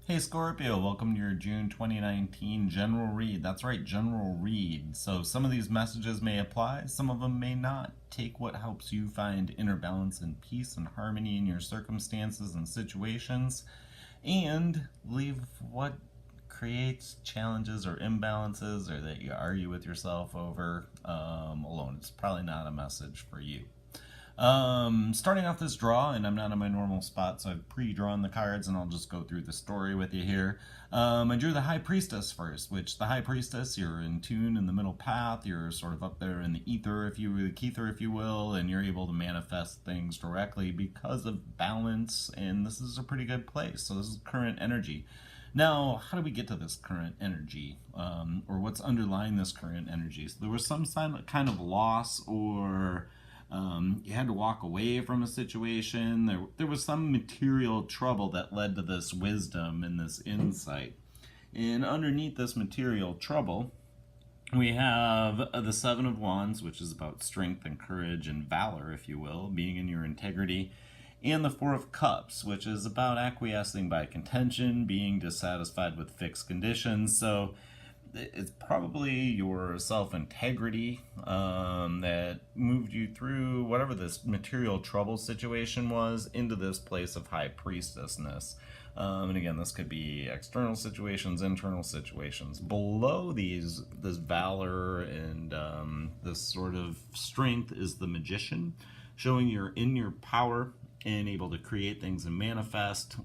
Hey Scorpio, welcome to your June 2019 general read. That's right, general read. So some of these messages may apply, some of them may not. Take what helps you find inner balance and peace and harmony in your circumstances and situations, and leave what creates challenges or imbalances or that you argue with yourself over alone. It's probably not a message for you. Starting off this draw, and I'm not in my normal spot, so I've pre-drawn the cards, and I'll just go through the story with you here. I drew the High Priestess first, which the High Priestess, you're in tune in the middle path, you're sort of up there in the ether, if you will, and you're able to manifest things directly because of balance, and this is a pretty good place. So this is current energy. Now, how do we get to this current energy, or what's underlying this current energy? So there was some kind of loss, or you had to walk away from a situation. There was some material trouble that led to this wisdom and this insight. And underneath this material trouble, we have the Seven of Wands, which is about strength and courage and valor, if you will, being in your integrity. And the Four of Cups, which is about acquiescing by contention, being dissatisfied with fixed conditions. So it's probably your self-integrity that moved you through whatever this material trouble situation was into this place of high priestessness. And again, this could be external situations, internal situations. Below this valor and this sort of strength is the magician, showing you're in your power and able to create things and manifest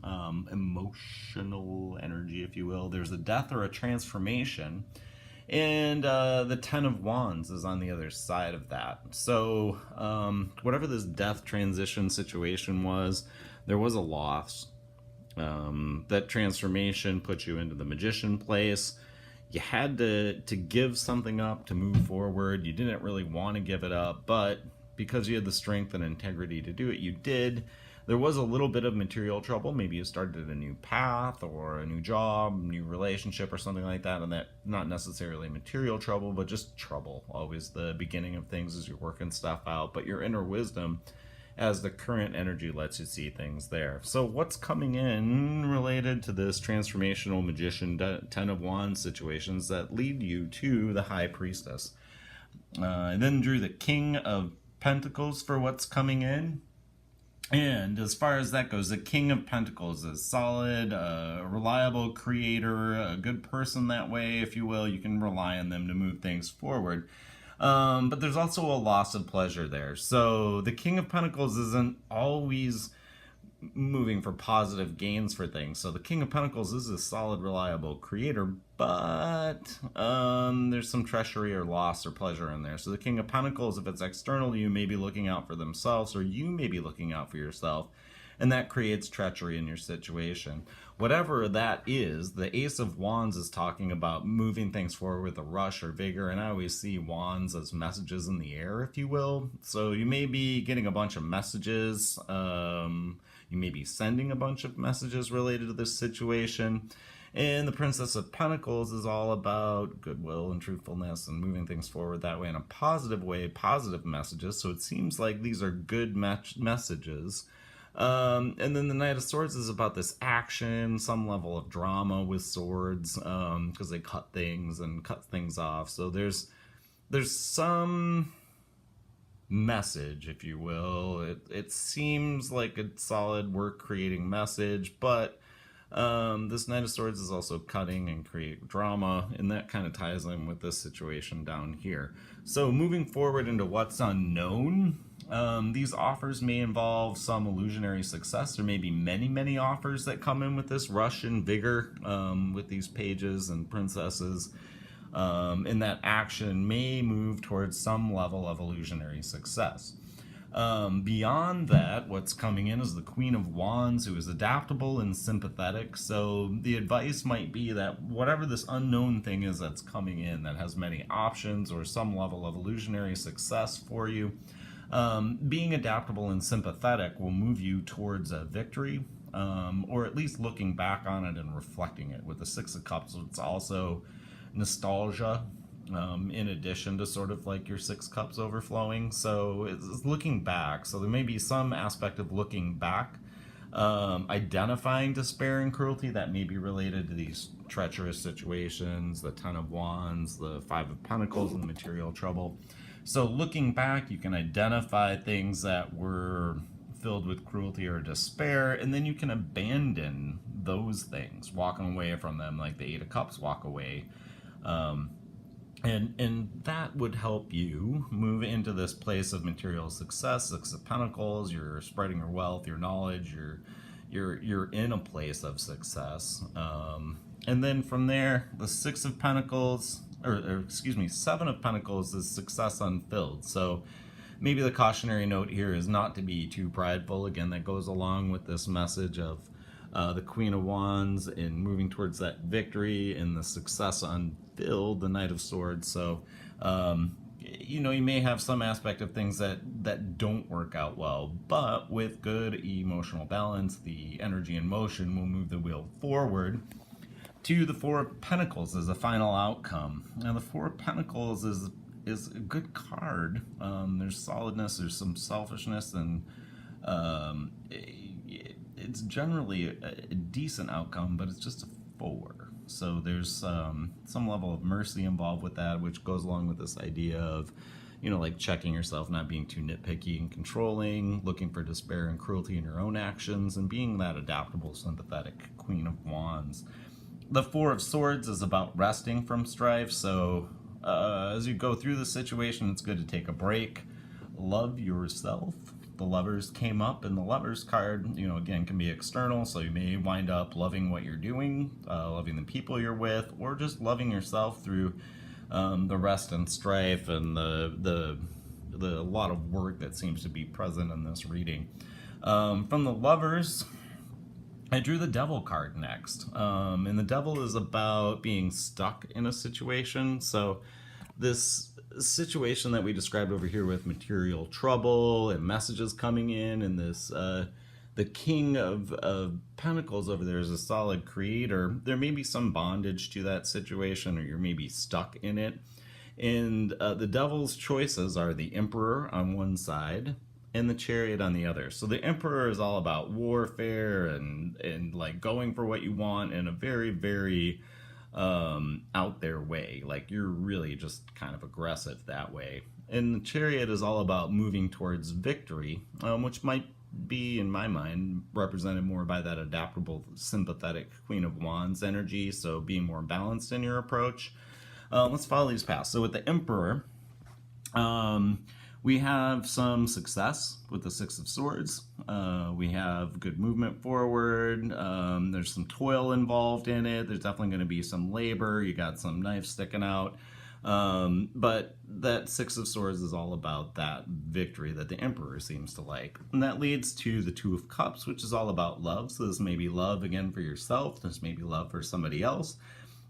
emotional energy, if you will. There's a death or a transformation, and the Ten of Wands is on the other side of that. So whatever this death transition situation was, there was a loss. That transformation put you into the magician place. You had to give something up to move forward. You didn't really want to give it up, but because you had the strength and integrity to do it, you did. There was a little bit of material trouble. Maybe you started a new path or a new job, new relationship or something like that, and that not necessarily material trouble, but just trouble. Always the beginning of things as you're working stuff out, but your inner wisdom as the current energy lets you see things there. So what's coming in related to this transformational magician Ten of Wands situations that lead you to the High Priestess? I then drew the King of Pentacles for what's coming in. And as far as that goes, the King of Pentacles is solid, a reliable creator, a good person that way, if you will. You can rely on them to move things forward. But there's also a loss of pleasure there. So the King of Pentacles isn't always moving for positive gains for things. So the King of Pentacles is a solid, reliable creator, but there's some treachery or loss or pleasure in there. So the King of Pentacles, if it's external to you, may be looking out for themselves, or you may be looking out for yourself, and that creates treachery in your situation. Whatever that is, the Ace of Wands is talking about moving things forward with a rush or vigor, and I always see wands as messages in the air, if you will. So you may be getting a bunch of messages, you may be sending a bunch of messages related to this situation. And the Princess of Pentacles is all about goodwill and truthfulness and moving things forward that way in a positive way, positive messages. So it seems like these are good messages. And then the Knight of Swords is about this action, some level of drama with swords, because they cut things and cut things off. So there's some message, if you will. It seems like a solid work creating message, but this Knight of Swords is also cutting and create drama, and that kind of ties in with this situation down here. So moving forward into what's unknown, these offers may involve some illusionary success. There may be many offers that come in with this rush and vigor with these pages and princesses. And that action may move towards some level of illusionary success. Beyond that, what's coming in is the Queen of Wands, who is adaptable and sympathetic. So the advice might be that whatever this unknown thing is that's coming in that has many options or some level of illusionary success for you, being adaptable and sympathetic will move you towards a victory, or at least looking back on it and reflecting it. With the Six of Cups, it's also nostalgia, in addition to sort of like your Six Cups overflowing. So it's looking back. So there may be some aspect of looking back Identifying despair and cruelty that may be related to these treacherous situations, the Ten of Wands, the Five of Pentacles, and the material trouble. So looking back, you can identify things that were filled with cruelty or despair, and then you can abandon those things, walking away from them, like the Eight of Cups walk away. And that would help you move into this place of material success. Six of Pentacles, you're spreading your wealth, your knowledge, you're in a place of success. And then from there, the Six of Pentacles, or excuse me, Seven of Pentacles is success unfilled. So maybe the cautionary note here is not to be too prideful. Again, that goes along with this message of the Queen of Wands and moving towards that victory and the success unfilled, the Knight of Swords. So, you know, you may have some aspect of things that don't work out well, but with good emotional balance, the energy and motion will move the wheel forward to the Four of Pentacles as a final outcome. Now, the Four of Pentacles is a good card. There's solidness, there's some selfishness, and it's generally a decent outcome, but it's just a four. So there's some level of mercy involved with that, which goes along with this idea of, you know, like checking yourself, not being too nitpicky and controlling, looking for despair and cruelty in your own actions, and being that adaptable, sympathetic Queen of Wands. The Four of Swords is about resting from strife. So as you go through the situation, it's good to take a break, love yourself. The Lovers came up, and the Lovers card, you know, again, can be external, so you may wind up loving what you're doing, loving the people you're with, or just loving yourself through the rest and strife and the lot of work that seems to be present in this reading. From the Lovers, I drew the Devil card next, and the Devil is about being stuck in a situation. So this situation that we described over here with material trouble and messages coming in, and this the King of Pentacles over there is a solid creator. There may be some bondage to that situation, or you're maybe stuck in it. And the Devil's choices are the Emperor on one side and the Chariot on the other. So the Emperor is all about warfare and like going for what you want in a very, very out there way. Like you're really just kind of aggressive that way. And the Chariot is all about moving towards victory, which might be, in my mind, represented more by that adaptable, sympathetic Queen of Wands energy. So being more balanced in your approach. Let's follow these paths. So with the Emperor, we have some success with the Six of Swords. We have good movement forward. There's some toil involved in it. There's definitely going to be some labor. You got some knives sticking out. But that Six of Swords is all about that victory that the Emperor seems to like. And that leads to the Two of Cups, which is all about love. So this may be love again for yourself. This may be love for somebody else.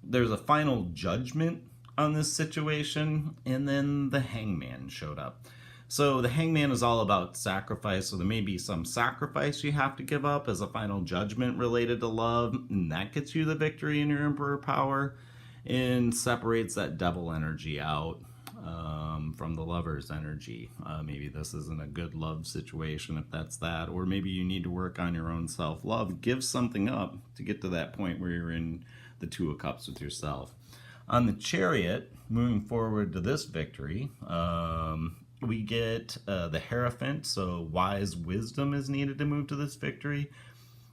There's a final judgment on this situation. And then the Hangman showed up. So the Hangman is all about sacrifice, so there may be some sacrifice you have to give up as a final judgment related to love, and that gets you the victory in your Emperor power and separates that Devil energy out from the Lover's energy. Maybe this isn't a good love situation if that's that, or maybe you need to work on your own self-love. Give something up to get to that point where you're in the Two of Cups with yourself. On the Chariot, moving forward to this victory, we get the Hierophant, so wise wisdom is needed to move to this victory.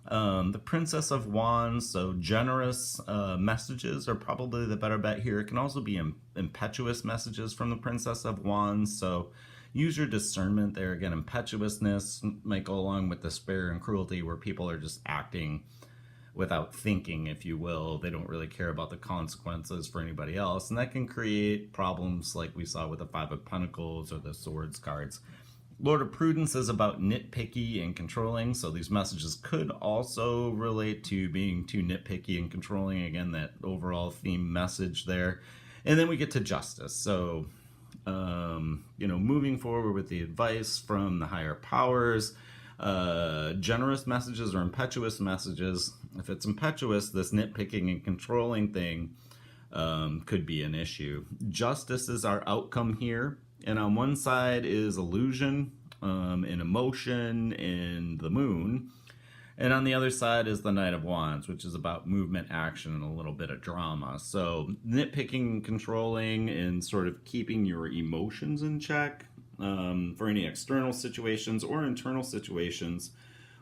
The Princess of Wands, so generous messages are probably the better bet here. It can also be impetuous messages from the Princess of Wands, so use your discernment there. Again, impetuousness might go along with despair and cruelty, where people are just acting without thinking, if you will. They don't really care about the consequences for anybody else, and that can create problems like we saw with the Five of Pentacles or the Swords cards. Lord of Prudence is about nitpicky and controlling, so these messages could also relate to being too nitpicky and controlling. Again, that overall theme message there. And then we get to Justice. So, you know, moving forward with the advice from the higher powers, generous messages or impetuous messages. If it's impetuous, this nitpicking and controlling thing could be an issue. Justice is our outcome here, and on one side is illusion and emotion and the moon, And on the other side is the Knight of Wands, which is about movement, action, and a little bit of drama. So nitpicking, controlling, and sort of keeping your emotions in check for any external situations or internal situations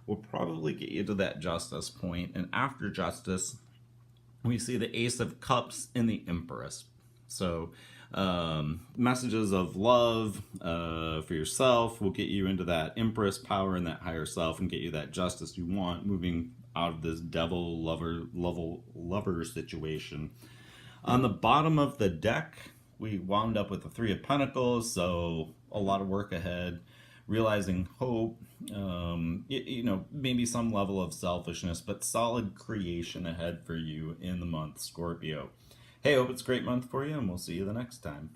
will probably get you to that justice point. And after justice, we see the Ace of Cups and the Empress. So, messages of love for yourself will get you into that Empress power and that higher self and get you that justice you want, moving out of this devil lover situation. On the bottom of the deck, we wound up with the Three of Pentacles, so a lot of work ahead, realizing hope, maybe some level of selfishness, but solid creation ahead for you in the month, Scorpio. Hey, hope it's a great month for you, and we'll see you the next time.